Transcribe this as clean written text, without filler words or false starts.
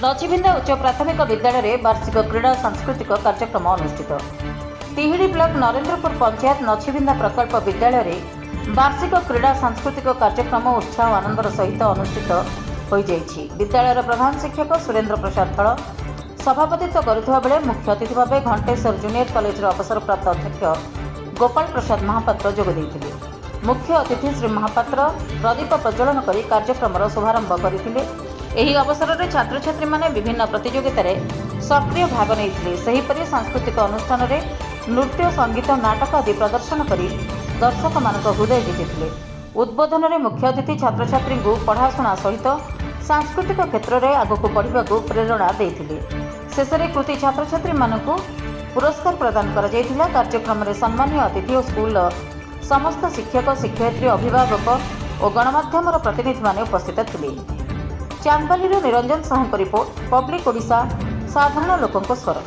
नछिबिंदा उच्च प्राथमिक विद्यालय वार्षिक क्रीड़ा सांस्कृतिक कार्यक्रम अनुष्ठित। तिहिड़ी ब्लॉक नरेंद्रपुर पंचायत नछिबिंदा प्रकल्प विद्यालय वार्षिक क्रीड़ा सांस्कृतिक कार्यक्रम उत्साह और आनंदर सहित अनुष्ठित हो जाइछि। विद्यालय प्रधान शिक्षक सुरेंद्र प्रसाद थल सभापतित्व करुवा बेले मुख्य अतिथि भाव घंटेश्वर जूनियर कॉलेज अवसरप्राप्त अध्यक्ष गोपाल प्रसाद महापात्र जोग देइथिले। मुख्य अतिथि श्री महापात्र प्रदीप प्रज्वलन कर कार्यक्रम शुभारंभ करथिले। एही अवसर में छात्र छात्री माने विभिन्न प्रतियोगिता सक्रिय भाग नहीं। सांस्कृतिक अनुष्ठान नृत्य संगीत नाटक आदि प्रदर्शन कर दर्शक मान हृदय जीति। उद्बोधन में मुख्य अतिथि छात्र छात्री को पढ़ाशुणा सहित सांस्कृतिक क्षेत्र में आगक बढ़ा प्रेरणा देते। शेष में कृति छात्र छात्री मानक पुरस्कार प्रदान कर कार्यक्रम में सम्मानीय अतिथि और स्कूल समस्त शिक्षक शिक्षयित्री अभिभावक और गणमाध्यम प्रतिनिधि माने उपस्थित थे। चांदबाली निरंजन साहू रिपोर्ट पब्लिक ओडिशा साधारण लोकों स्वर।